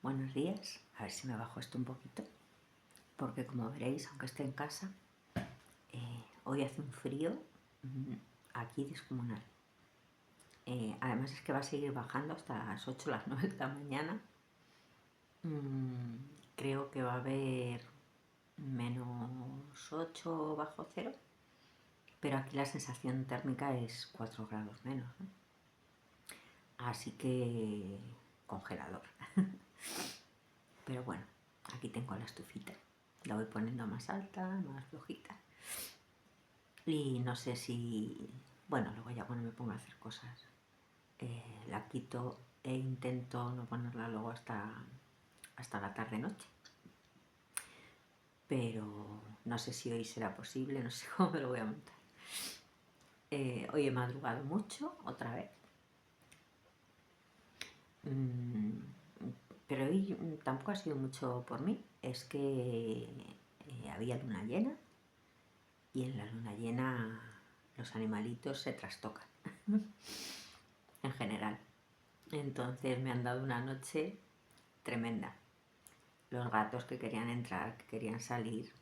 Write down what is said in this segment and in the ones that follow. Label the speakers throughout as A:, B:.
A: Buenos días, a ver si me bajo esto un poquito, porque como veréis, aunque esté en casa, hoy hace un frío aquí descomunal. Además es que va a seguir bajando hasta las 8 o las 9 de la mañana. Creo que va a haber -8 bajo cero, pero aquí la sensación térmica es 4 grados menos, ¿no? Así que congelador. Pero bueno, aquí tengo la estufita, la voy poniendo más alta, más flojita. Y no sé si, bueno, luego ya cuando me pongo a hacer cosas, la quito e intento no ponerla luego hasta la tarde-noche. Pero no sé si hoy será posible, no sé cómo me lo voy a montar. Hoy he madrugado mucho, otra vez. Pero hoy tampoco ha sido mucho por mí. Es que había luna llena y en la luna llena los animalitos se trastocan en general. Entonces me han dado una noche tremenda. Los gatos que querían entrar, que querían salir,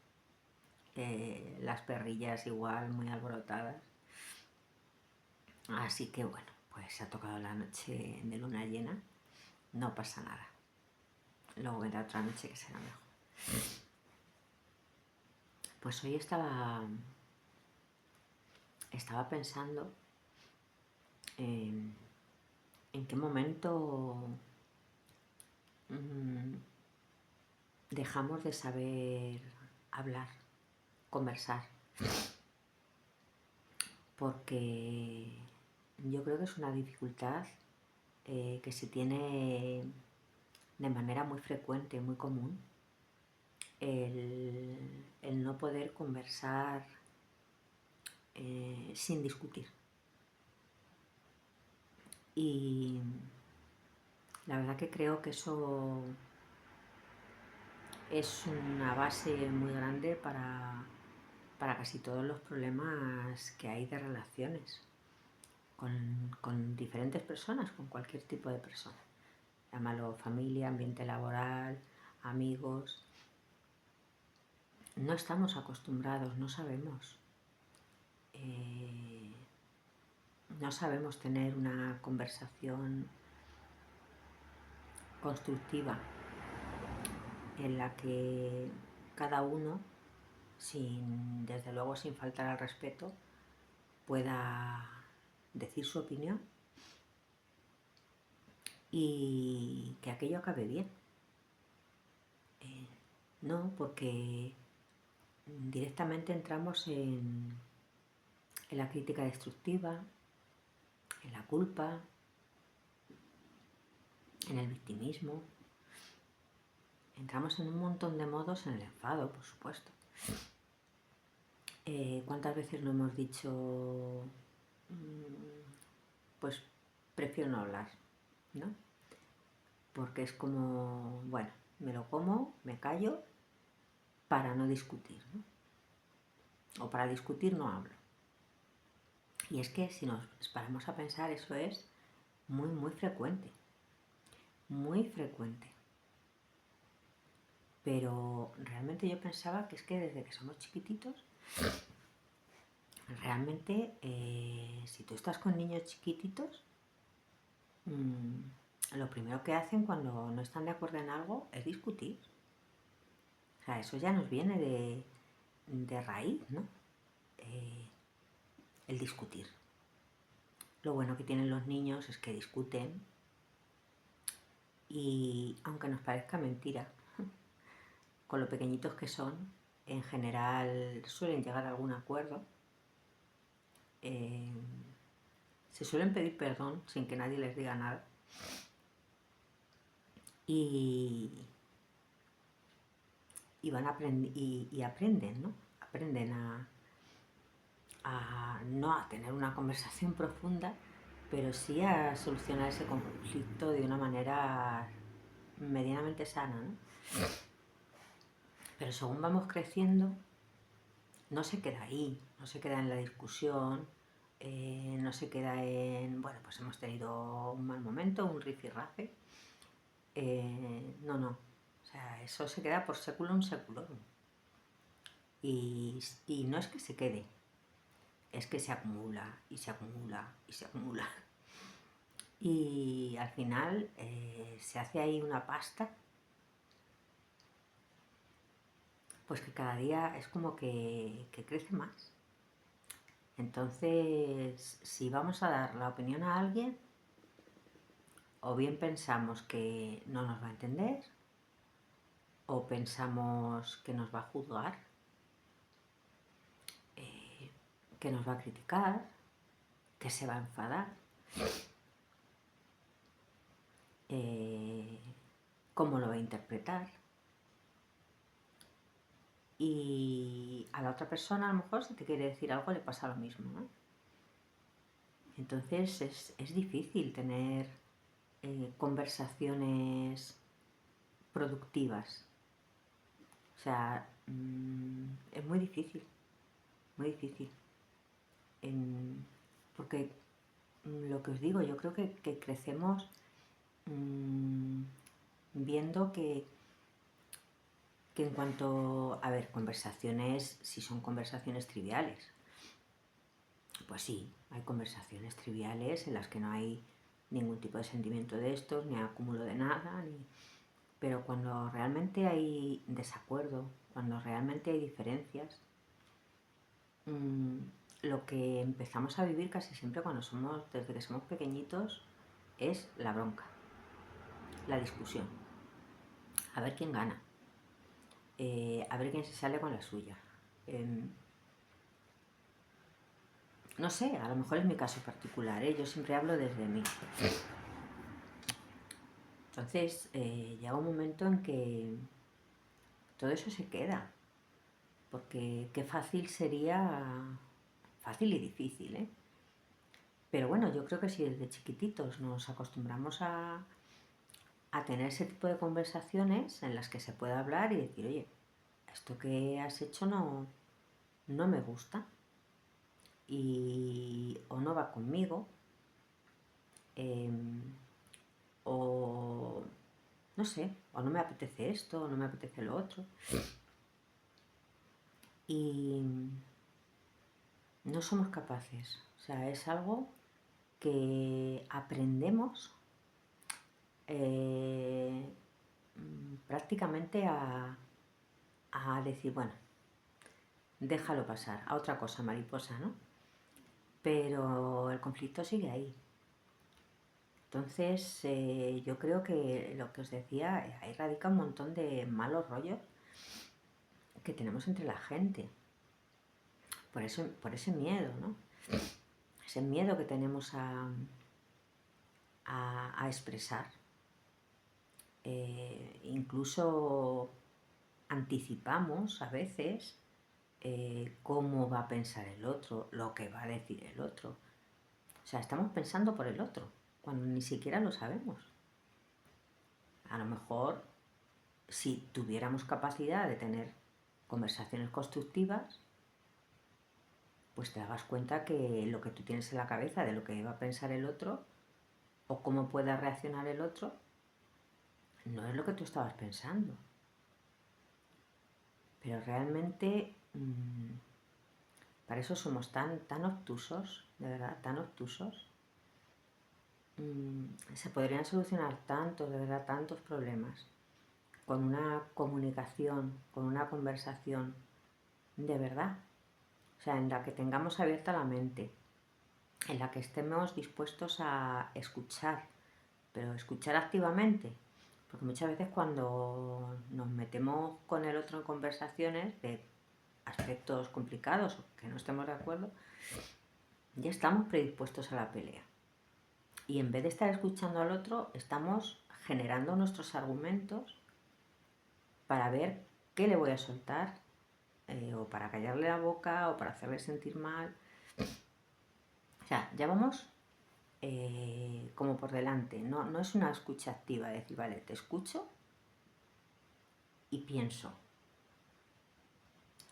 A: las perrillas igual muy alborotadas. Así que bueno, pues se ha tocado la noche de luna llena, no pasa nada. Luego vendrá otra noche que será mejor. Pues hoy estaba pensando en qué momento dejamos de saber hablar, conversar, porque yo creo que es una dificultad que se tiene de manera muy frecuente, muy común, el no poder conversar sin discutir. Y la verdad que creo que eso es una base muy grande para casi todos los problemas que hay de relaciones con diferentes personas, con cualquier tipo de persona. Llámalo familia, ambiente laboral, amigos. No estamos acostumbrados, no sabemos tener una conversación constructiva en la que cada uno, desde luego sin faltar al respeto, pueda decir su opinión y que aquello acabe bien. No, porque directamente entramos en la crítica destructiva, en la culpa, en el victimismo. Entramos en un montón de modos, en el enfado, por supuesto. ¿Cuántas veces no hemos dicho, pues prefiero no hablar, ¿no? Porque es como, bueno, me lo como, me callo para no discutir, ¿no? O para discutir no hablo. Y es que si nos paramos a pensar, eso es muy, muy frecuente. Muy frecuente. Pero realmente yo pensaba que es que desde que somos chiquititos, realmente si tú estás con niños chiquititos, lo primero que hacen cuando no están de acuerdo en algo es discutir. O sea, eso ya nos viene de raíz, ¿no? El discutir. Lo bueno que tienen los niños es que discuten y aunque nos parezca mentira, con lo pequeñitos que son, en general suelen llegar a algún acuerdo. Se suelen pedir perdón sin que nadie les diga nada. Y aprenden, ¿no? Aprenden no a tener una conversación profunda, pero sí a solucionar ese conflicto de una manera medianamente sana, ¿no? Pero según vamos creciendo, no se queda ahí, no se queda en la discusión, no se queda en, bueno, pues hemos tenido un mal momento, un rifirrafe, no, no. O sea, eso se queda por seculum seculorum. Y no es que se quede, es que se acumula y se acumula y se acumula. Y al final se hace ahí una pasta, pues que cada día es como que crece más. Entonces, si vamos a dar la opinión a alguien, o bien pensamos que no nos va a entender, o pensamos que nos va a juzgar, que nos va a criticar, que se va a enfadar, cómo lo va a interpretar. Y a la otra persona a lo mejor si te quiere decir algo le pasa lo mismo, ¿no? Entonces es difícil tener conversaciones productivas. O sea, es muy difícil, muy difícil. Porque lo que os digo, yo creo que crecemos viendo que en cuanto, a ver, conversaciones, si son conversaciones triviales, pues sí, hay conversaciones triviales en las que no hay ningún tipo de sentimiento de estos, ni acúmulo de nada, pero cuando realmente hay desacuerdo, cuando realmente hay diferencias, lo que empezamos a vivir casi siempre desde que somos pequeñitos, es la bronca, la discusión, a ver quién gana, a ver quién se sale con la suya. No sé, a lo mejor es mi caso particular, yo siempre hablo desde mí. Entonces llega un momento en que todo eso se queda, porque qué fácil sería, fácil y difícil, ¿eh? Pero bueno, yo creo que si desde chiquititos nos acostumbramos a tener ese tipo de conversaciones en las que se puede hablar y decir, oye, esto que has hecho no me gusta o no va conmigo, o no sé, o no me apetece esto, o no me apetece lo otro. Y no somos capaces, o sea, es algo que aprendemos prácticamente a decir, bueno, déjalo pasar, a otra cosa, mariposa, ¿no? Pero el conflicto sigue ahí. Entonces, yo creo que lo que os decía, ahí radica un montón de malos rollos que tenemos entre la gente. Por ese miedo, ¿no? Ese miedo que tenemos a expresar. Incluso anticipamos a veces cómo va a pensar el otro, lo que va a decir el otro. O sea, estamos pensando por el otro, cuando ni siquiera lo sabemos. A lo mejor, si tuviéramos capacidad de tener conversaciones constructivas, pues te dabas cuenta que lo que tú tienes en la cabeza de lo que va a pensar el otro o cómo pueda reaccionar el otro, no es lo que tú estabas pensando. Pero realmente para eso somos tan obtusos, de verdad, tan obtusos. Se podrían solucionar de verdad, tantos problemas con una comunicación, con una conversación de verdad. O sea, en la que tengamos abierta la mente, en la que estemos dispuestos a escuchar, pero escuchar activamente. Porque muchas veces cuando nos metemos con el otro en conversaciones de aspectos complicados o que no estemos de acuerdo, ya estamos predispuestos a la pelea. Y en vez de estar escuchando al otro, estamos generando nuestros argumentos para ver qué le voy a soltar, o para callarle la boca, o para hacerle sentir mal. O sea, ya vamos como por delante. No es una escucha activa, decir, vale, te escucho y pienso.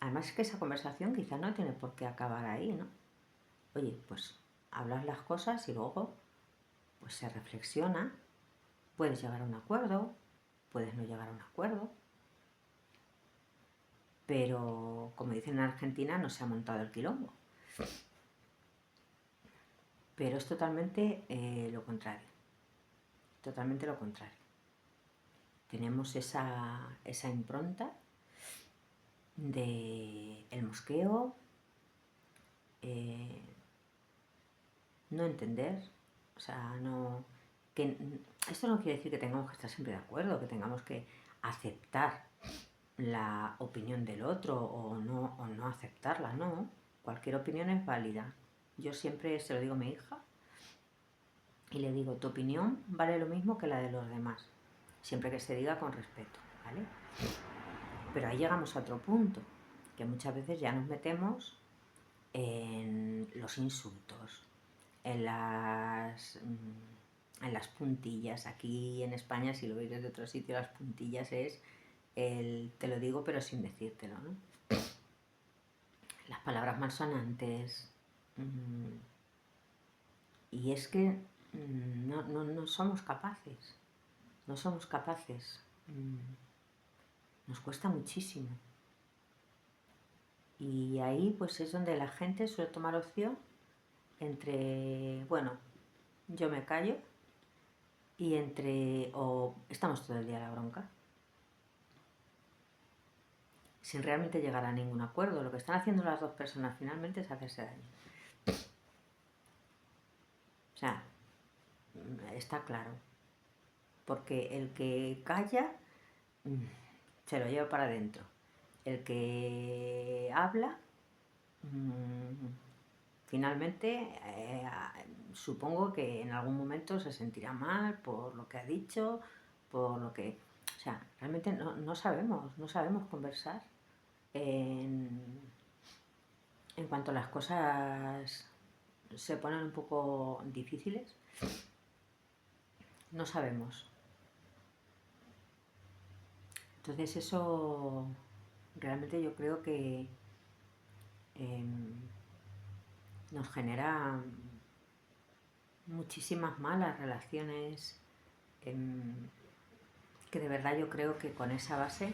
A: Además es que esa conversación quizá no tiene por qué acabar ahí, ¿no? Oye, pues hablas las cosas y luego pues se reflexiona Puedes llegar a un acuerdo, puedes no llegar a un acuerdo, pero como dicen en Argentina, no se ha montado el quilombo. Pero es totalmente lo contrario, totalmente lo contrario. Tenemos esa impronta de el mosqueo, no entender, o sea, no... Que, esto no quiere decir que tengamos que estar siempre de acuerdo, que tengamos que aceptar la opinión del otro o no aceptarla, no. Cualquier opinión es válida. Yo siempre se lo digo a mi hija y le digo, tu opinión vale lo mismo que la de los demás, siempre que se diga con respeto, ¿vale? Pero ahí llegamos a otro punto, que muchas veces ya nos metemos en los insultos, en las puntillas. Aquí en España, si lo veis desde otro sitio, las puntillas es el te lo digo pero sin decírtelo, ¿no? Las palabras malsonantes. Y es que no somos capaces, no somos capaces. Nos cuesta muchísimo. Y ahí pues es donde la gente suele tomar opción entre, bueno, yo me callo y entre, o estamos todo el día a la bronca, sin realmente llegar a ningún acuerdo. Lo que están haciendo las dos personas finalmente es hacerse daño. O sea, está claro. Porque el que calla se lo lleva para adentro. El que habla, finalmente, supongo que en algún momento se sentirá mal por lo que ha dicho, por lo que... O sea, realmente no sabemos conversar en cuanto las cosas se ponen un poco difíciles. No sabemos. Entonces eso realmente yo creo que nos genera muchísimas malas relaciones, que de verdad yo creo que con esa base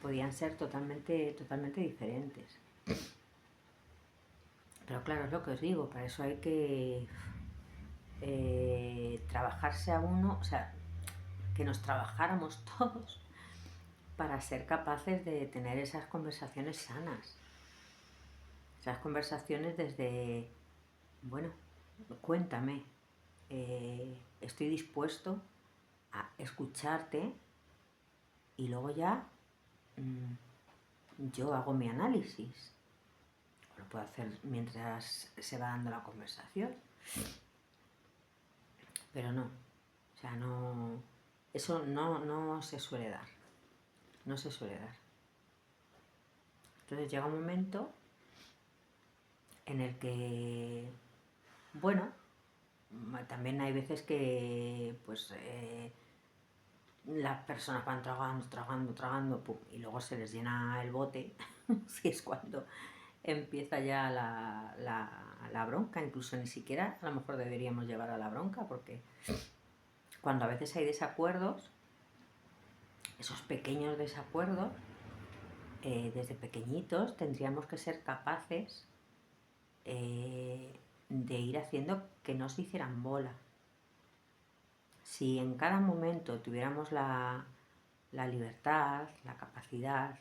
A: podían ser totalmente diferentes. Pero claro, es lo que os digo, para eso hay que trabajarse a uno, o sea, que nos trabajáramos todos para ser capaces de tener esas conversaciones sanas. Esas conversaciones desde, bueno, cuéntame, estoy dispuesto a escucharte y luego ya yo hago mi análisis. Lo puedo hacer mientras se va dando la conversación. Pero no, o sea, no, eso no se suele dar. No se suele dar. Entonces llega un momento en el que, bueno, también hay veces que pues las personas van tragando, pum, y luego se les llena el bote, si es cuando empieza ya la bronca. Incluso ni siquiera a lo mejor deberíamos llevar a la bronca, porque cuando a veces hay desacuerdos, esos pequeños desacuerdos, desde pequeñitos tendríamos que ser capaces de ir haciendo que no se hicieran bola. Si en cada momento tuviéramos la libertad, la capacidad,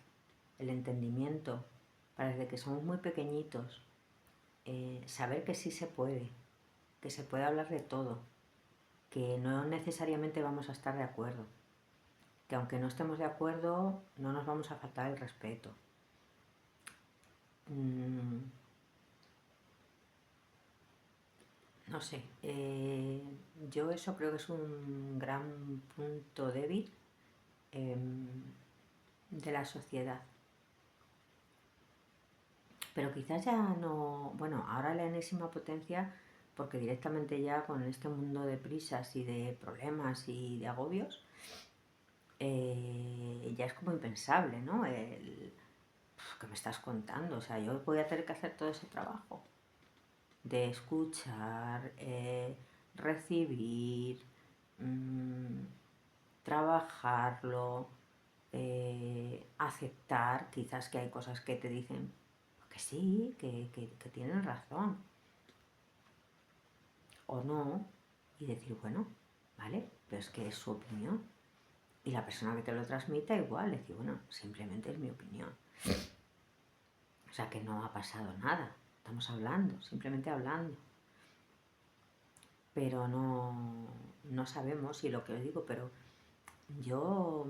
A: el entendimiento, para desde que somos muy pequeñitos, saber que sí se puede, que se puede hablar de todo, que no necesariamente vamos a estar de acuerdo, que aunque no estemos de acuerdo no nos vamos a faltar el respeto. No sé, yo eso creo que es un gran punto débil de la sociedad. Pero quizás ya no, bueno, ahora la enésima potencia, porque directamente ya con este mundo de prisas y de problemas y de agobios, ya es como impensable, ¿no? ¿Qué me estás contando? O sea, yo voy a tener que hacer todo ese trabajo de escuchar, recibir, trabajarlo, aceptar quizás que hay cosas que te dicen que sí, que tienen razón, o no, y decir, bueno, vale, pero es que es su opinión. Y la persona que te lo transmita igual, decir, bueno, simplemente es mi opinión. O sea que no ha pasado nada, estamos hablando, simplemente hablando. Pero no sabemos, y lo que os digo, pero yo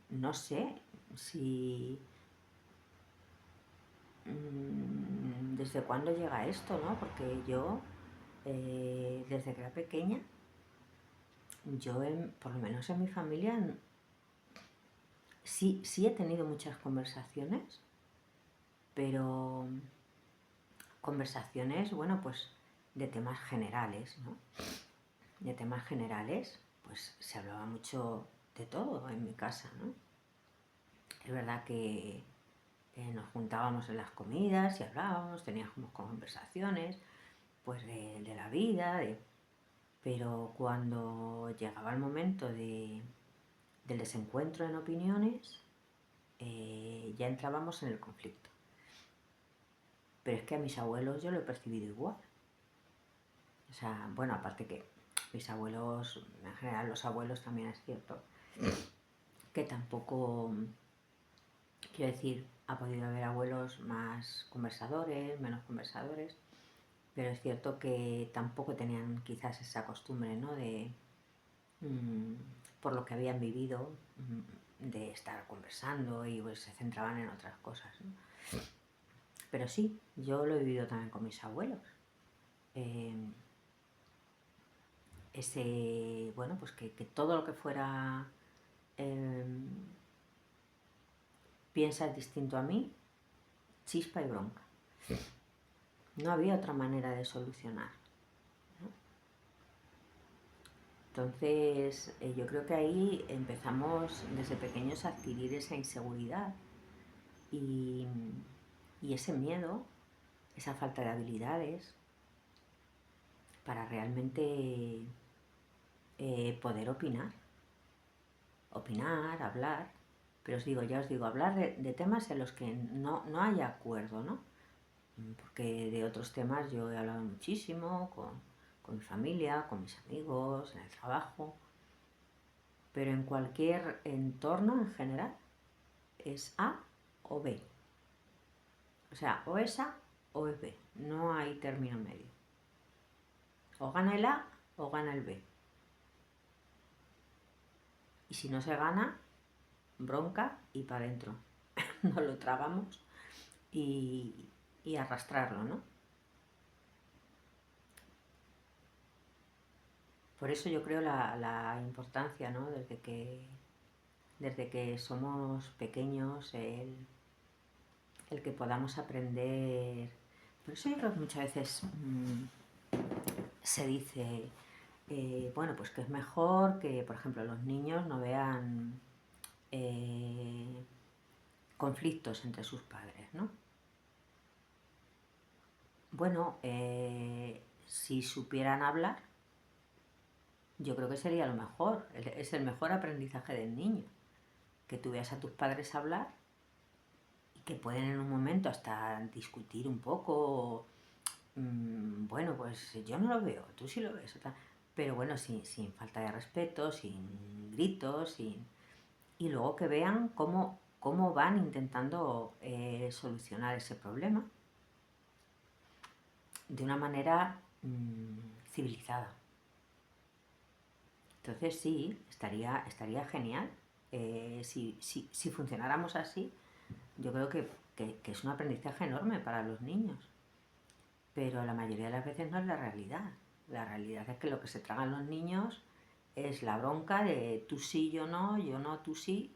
A: no sé si desde cuándo llega esto, ¿no? Porque yo, desde que era pequeña, yo, por lo menos en mi familia, sí he tenido muchas conversaciones, pero conversaciones, bueno, pues de temas generales, ¿no? De temas generales, pues se hablaba mucho de todo en mi casa, ¿no? Es verdad que nos juntábamos en las comidas y hablábamos, teníamos conversaciones, pues de la vida, pero cuando llegaba el momento del desencuentro en opiniones, ya entrábamos en el conflicto. Pero es que a mis abuelos yo lo he percibido igual. O sea, bueno, aparte que mis abuelos, en general los abuelos también es cierto, que tampoco, quiero decir, ha podido haber abuelos más conversadores, menos conversadores, pero es cierto que tampoco tenían quizás esa costumbre, ¿no? De, por lo que habían vivido, de estar conversando y pues se centraban en otras cosas, ¿no? Pero sí, yo lo he vivido también con mis abuelos. Bueno, pues que todo lo que fuera piensas distinto a mí, chispa y bronca. No había otra manera de solucionar, ¿no? Entonces, yo creo que ahí empezamos desde pequeños a adquirir esa inseguridad y ese miedo, esa falta de habilidades para realmente poder opinar, hablar. Pero ya os digo, hablar de temas en los que no haya acuerdo, ¿no? Porque de otros temas yo he hablado muchísimo con mi familia, con mis amigos, en el trabajo, pero en cualquier entorno en general es A o B. O sea, o es A o es B, no hay término medio. O gana el A o gana el B. Y si no se gana, bronca y para adentro. Nos lo tragamos y arrastrarlo, ¿no? Por eso yo creo la importancia, ¿no? Desde que somos pequeños, el que podamos aprender. Por eso yo creo que muchas veces se dice, bueno, pues que es mejor que, por ejemplo, los niños no vean conflictos entre sus padres, ¿no? Bueno, si supieran hablar, yo creo que sería lo mejor, es el mejor aprendizaje del niño, que tú veas a tus padres hablar y que pueden en un momento hasta discutir un poco, bueno, pues yo no lo veo, tú sí lo ves, pero bueno, sin falta de respeto, sin gritos, y luego que vean cómo van intentando solucionar ese problema de una manera civilizada. Entonces sí, estaría genial. Si funcionáramos así, yo creo que es un aprendizaje enorme para los niños. Pero la mayoría de las veces no es la realidad. La realidad es que lo que se tragan los niños es la bronca de tú sí, yo no, tú sí.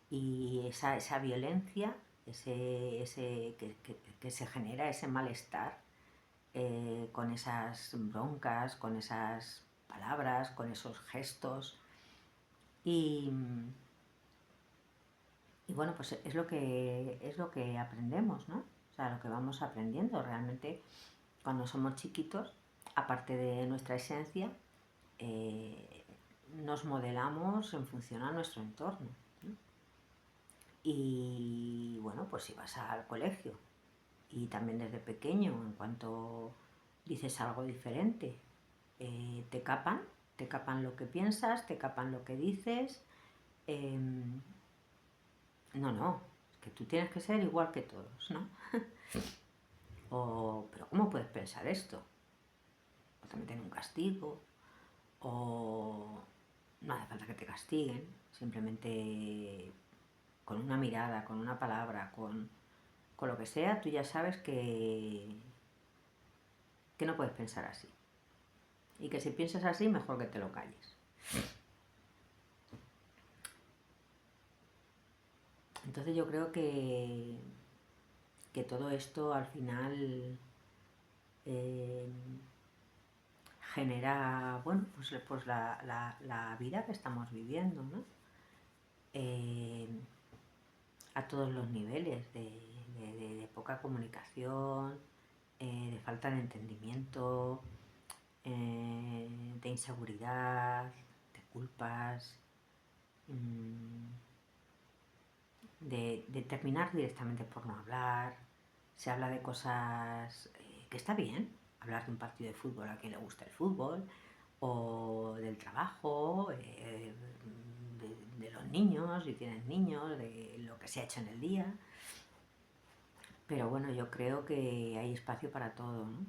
A: Y esa violencia, que se genera, ese malestar con esas broncas, con esas palabras, con esos gestos. Y bueno, pues es lo que aprendemos, ¿no? O sea, lo que vamos aprendiendo realmente cuando somos chiquitos, aparte de nuestra esencia, nos modelamos en función a nuestro entorno, ¿no? Y bueno, pues si vas al colegio y también desde pequeño, en cuanto dices algo diferente, te capan lo que piensas, te capan lo que dices. No, que tú tienes que ser igual que todos, ¿no? Pero ¿cómo puedes pensar esto? O te meten un castigo, o no hace falta que te castiguen, simplemente con una mirada, con una palabra, con lo que sea, tú ya sabes que no puedes pensar así. Y que si piensas así, mejor que te lo calles. Entonces yo creo que todo esto al final eh, genera, bueno, pues la vida que estamos viviendo, ¿no? A todos los niveles, de poca comunicación, de falta de entendimiento, de inseguridad, de culpas, de terminar directamente por no hablar. Se habla de cosas que está bien, hablar de un partido de fútbol a quien le gusta el fútbol, o del trabajo, de los niños, si tienes niños, de lo que se ha hecho en el día. Pero bueno, yo creo que hay espacio para todo, ¿no?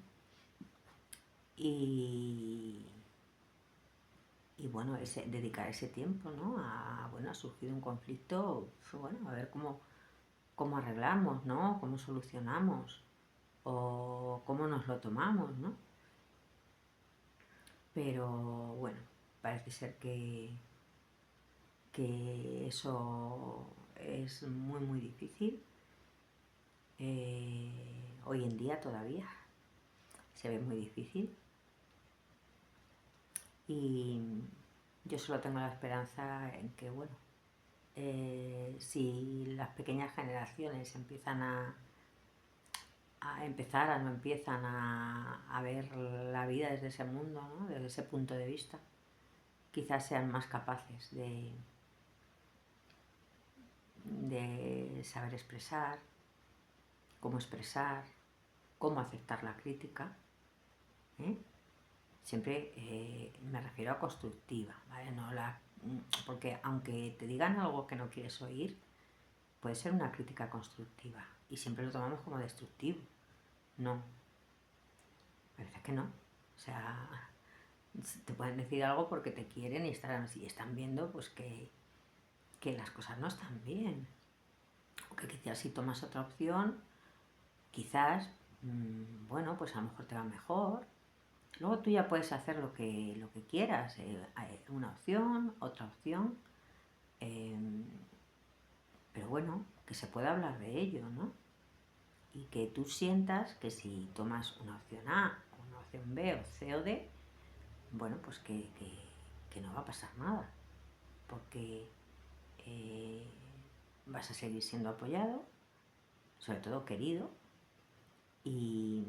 A: Y, y bueno, dedicar ese tiempo, ¿no? Bueno, ha surgido un conflicto, pues bueno, a ver cómo arreglamos, ¿no? Cómo solucionamos o cómo nos lo tomamos, ¿no? Pero bueno, parece ser que eso es muy, muy difícil. Hoy en día todavía se ve muy difícil. Y yo solo tengo la esperanza en que, bueno, si las pequeñas generaciones empiezan a no empiezan a ver la vida desde ese mundo, ¿no? Desde ese punto de vista, quizás sean más capaces de saber expresar, cómo aceptar la crítica, ¿eh? Siempre me refiero a constructiva, ¿vale? Porque aunque te digan algo que no quieres oír, puede ser una crítica constructiva y siempre lo tomamos como destructivo. No, parece que no. O sea, te pueden decir algo porque te quieren y están viendo pues que las cosas no están bien. O que quizás si tomas otra opción, quizás, bueno, pues a lo mejor te va mejor. Luego tú ya puedes hacer lo que quieras, una opción, otra opción, pero bueno, que se pueda hablar de ello, ¿no? Y que tú sientas que si tomas una opción A, una opción B o C o D, bueno, pues que no va a pasar nada, porque vas a seguir siendo apoyado, sobre todo querido, y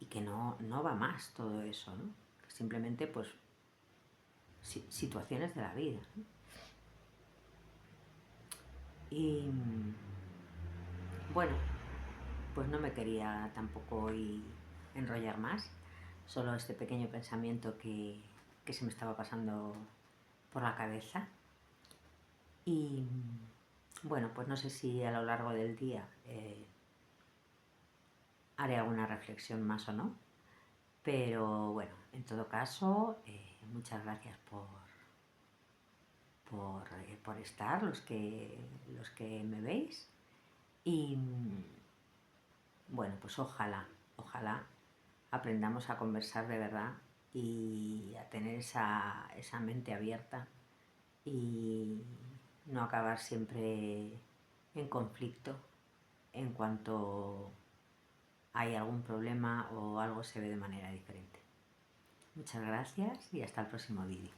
A: que no va más todo eso, ¿no? Simplemente pues situaciones de la vida, ¿no? Y bueno, pues no me quería tampoco hoy enrollar más, solo este pequeño pensamiento que se me estaba pasando por la cabeza. Y bueno, pues no sé si a lo largo del día haré alguna reflexión más o no, pero bueno, en todo caso, muchas gracias por estar, los que me veis. Y bueno, pues ojalá aprendamos a conversar de verdad y a tener esa mente abierta y no acabar siempre en conflicto en cuanto hay algún problema o algo se ve de manera diferente. Muchas gracias y hasta el próximo vídeo.